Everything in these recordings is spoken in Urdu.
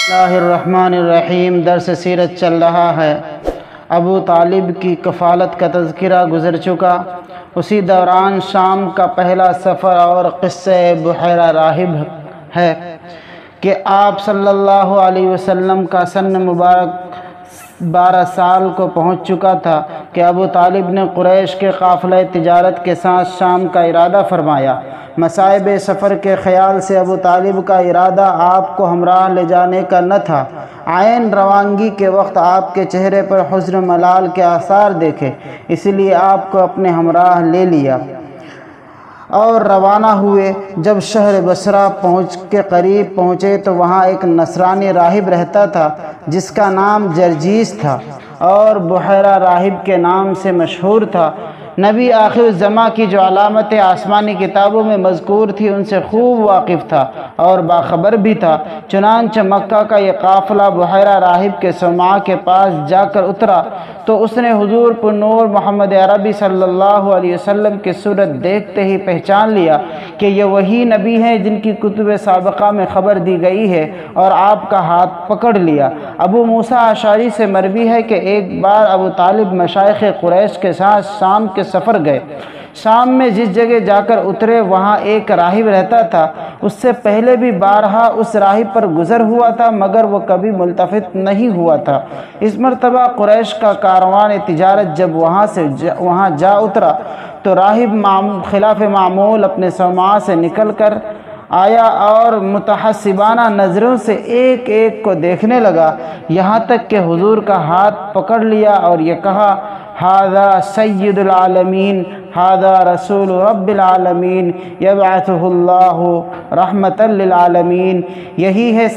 اللہ الرحمن الرحیم۔ درس سیرت چل رہا ہے۔ ابو طالب کی کفالت کا تذکرہ گزر چکا۔ اسی دوران شام کا پہلا سفر اور قصہ بحیرہ راہب ہے کہ آپ صلی اللہ علیہ وسلم کا سن مبارک 12 سال کو پہنچ چکا تھا کہ ابو طالب نے قریش کے قافلہ تجارت کے ساتھ شام کا ارادہ فرمایا۔ مصائب سفر کے خیال سے ابو طالب کا ارادہ آپ کو ہمراہ لے جانے کا نہ تھا۔ عین روانگی کے وقت آپ کے چہرے پر حزن ملال کے آثار دیکھے، اس لیے آپ کو اپنے ہمراہ لے لیا اور روانہ ہوئے۔ جب شہر بصرہ کے قریب پہنچے تو وہاں ایک نصرانی راہب رہتا تھا جس کا نام جرجیس تھا اور بحیرہ راہب کے نام سے مشہور تھا۔ نبی آخر الزماں کی جو علامتیں آسمانی کتابوں میں مذکور تھی ان سے خوب واقف تھا اور باخبر بھی تھا۔ چنانچہ مکہ کا یہ قافلہ بحیرہ راہب کے صومعہ کے پاس جا کر اترا تو اس نے حضور پر نور محمد عربی صلی اللہ علیہ وسلم کی صورت دیکھتے ہی پہچان لیا کہ یہ وہی نبی ہیں جن کی کتب سابقہ میں خبر دی گئی ہے، اور آپ کا ہاتھ پکڑ لیا۔ ابو موسیٰ اشعری سے مروی ہے کہ ایک بار ابو طالب مشائخ قریش کے ساتھ شام کے سفر گئے۔ شام میں جس جگہ جا کر اترے وہاں ایک راہب رہتا تھا۔ اس سے پہلے بھی بارہا اس راہب پر گزر ہوا تھا مگر وہ کبھی ملتفت نہیں ہوا تھا۔ اس مرتبہ قریش کا کاروان تجارت جب وہاں جا اترا تو راہب خلاف معمول اپنے صومعہ سے نکل کر آیا اور متحسبانہ نظروں سے ایک ایک کو دیکھنے لگا، یہاں تک کہ حضور کا ہاتھ پکڑ لیا اور یہ کہا: ھذا سید العالمین، ھذا رسول رب العالمین، یبعثہ اللہ رحمۃ للعالمین۔ یہی ہے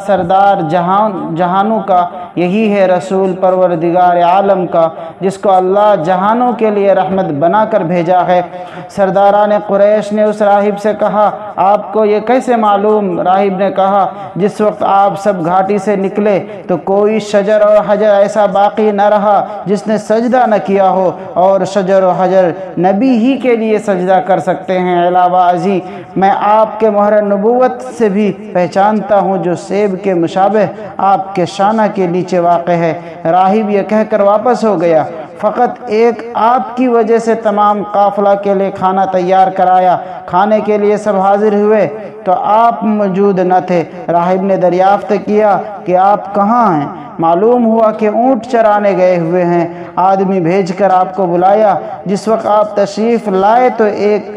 سردار جہانوں کا، یہی ہے رسول پروردگار عالم کا، جس کو اللہ جہانوں کے لیے رحمت بنا کر بھیجا ہے۔ سرداران قریش نے اس راہب سے کہا: آپ کو یہ کیسے معلوم؟ راہب نے کہا: جس وقت آپ سب گھاٹی سے نکلے تو کوئی شجر اور حجر ایسا باقی نہ رہا جس نے سجدہ نہ کیا ہو، اور شجر و حجر نبی ہی کے لیے سجدہ کر سکتے ہیں۔ علاوہ ازیں میں آپ کے مہر نبوت سے بھی پہچانتا ہوں جو سیب کے مشابہ آپ کے شانہ کے نیچے واقع ہے۔ راہب یہ کہہ کر واپس ہو گیا۔ فقط ایک آپ کی وجہ سے تمام قافلہ کے لیے کھانا تیار کرایا۔ کھانے کے لیے سب حاضر ہوئے تو آپ موجود نہ تھے۔ راہب نے دریافت کیا کہ آپ کہاں ہیں؟ معلوم ہوا کہ اونٹ چرانے گئے ہوئے ہیں۔ آدمی بھیج کر آپ کو بلایا۔ جس وقت آپ تشریف لائے تو ایک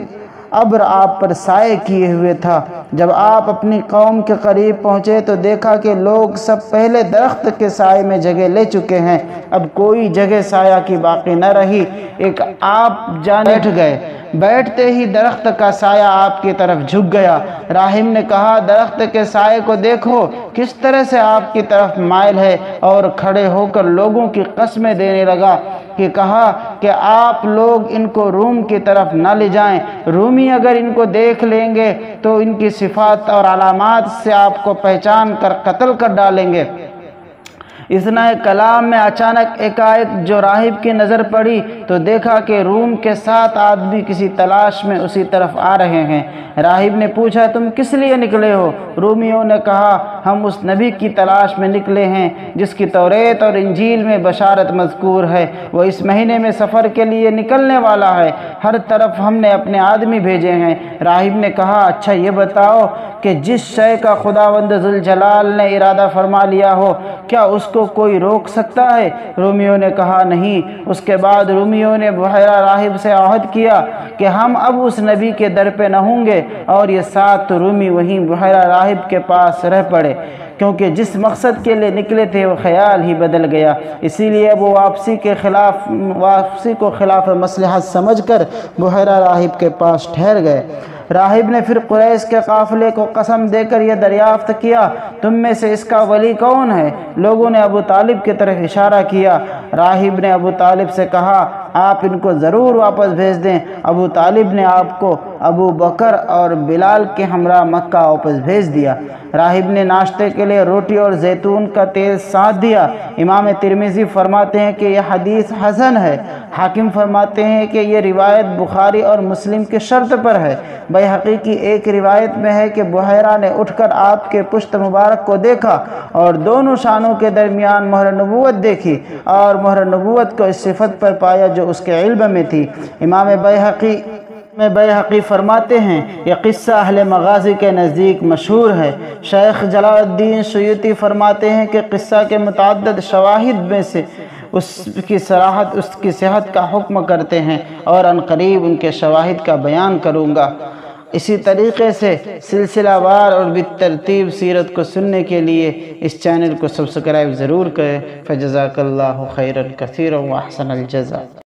ابر آپ پر سائے کیے ہوئے تھا۔ جب آپ اپنی قوم کے قریب پہنچے تو دیکھا کہ لوگ سب پہلے درخت کے سائے میں جگہ لے چکے ہیں، اب کوئی جگہ سایہ کی باقی نہ رہی۔ ایک آپ جان بیٹھ گئے۔ بیٹھتے ہی درخت کا سایہ آپ کی طرف جھک گیا۔ راہب نے کہا: درخت کے سائے کو دیکھو کس طرح سے آپ کی طرف مائل ہے، اور کھڑے ہو کر لوگوں کی قسمیں دینے لگا کہ کہا کہ آپ لوگ ان کو روم کی طرف نہ لے جائیں، رومی اگر ان کو دیکھ لیں گے تو ان کی صفات اور علامات سے آپ کو پہچان کر قتل کر ڈالیں گے۔ اثناء کلام میں اچانک ایک جو راہب کی نظر پڑی تو دیکھا کہ روم کے 7 آدمی کسی تلاش میں اسی طرف آ رہے ہیں۔ راہب نے پوچھا: تم کس لیے نکلے ہو؟ رومیوں نے کہا: ہم اس نبی کی تلاش میں نکلے ہیں جس کی توریت اور انجیل میں بشارت مذکور ہے، وہ اس مہینے میں سفر کے لیے نکلنے والا ہے، ہر طرف ہم نے اپنے آدمی بھیجے ہیں۔ راہب نے کہا: اچھا یہ بتاؤ کہ جس شے کا خداوند ذوالجلال نے ارادہ فرما لیا ہو کیا اس کو کوئی روک سکتا ہے؟ رومیوں نے کہا: نہیں۔ اس کے بعد رومیوں نے بحیرہ راہب سے عہد کیا کہ ہم اب اس نبی کے در پہ نہ ہوں گے، اور یہ 7 رومی وہیں بحیرہ راہب کے پاس رہ پڑے، کیونکہ جس مقصد کے لیے نکلے تھے وہ خیال ہی بدل گیا۔ اسی لیے وہ واپسی کو خلاف مصلحت سمجھ کر بحیرہ راہب کے پاس ٹھہر گئے۔ راہب نے پھر قریش کے قافلے کو قسم دے کر یہ دریافت کیا: تم میں سے اس کا ولی کون ہے؟ لوگوں نے ابو طالب کی طرف اشارہ کیا۔ راہب نے ابو طالب سے کہا: آپ ان کو ضرور واپس بھیج دیں۔ ابو طالب نے آپ کو ابو بکر اور بلال کے ہمراہ مکہ واپس بھیج دیا۔ راہب نے ناشتے کے لیے روٹی اور زیتون کا تیل ساتھ دیا۔ امام ترمذی فرماتے ہیں کہ یہ حدیث حسن ہے۔ حاکم فرماتے ہیں کہ یہ روایت بخاری اور مسلم کی شرط پر ہے۔ بیہقی کی ایک روایت میں ہے کہ بحیرہ نے اٹھ کر آپ کے پشت مبارک کو دیکھا اور دونوں شانوں کے درمیان مہر نبوت دیکھی اور مہر نبوت کو اس صفت پر پایا جو اس کے علم میں تھی۔ امام بیہقی فرماتے ہیں یہ قصہ اہل مغازی کے نزدیک مشہور ہے۔ شیخ جلال الدین سیوطی فرماتے ہیں کہ قصہ کے متعدد شواہد میں سے اس کی صحت کا حکم کرتے ہیں اور عنقریب ان کے شواہد کا بیان کروں گا۔ اسی طریقے سے سلسلہ وار اور بالترتیب سیرت کو سننے کے لیے اس چینل کو سبسکرائب ضرور کریں۔ فجزاک اللہ خیرا کثیرا واحسن الجزاء۔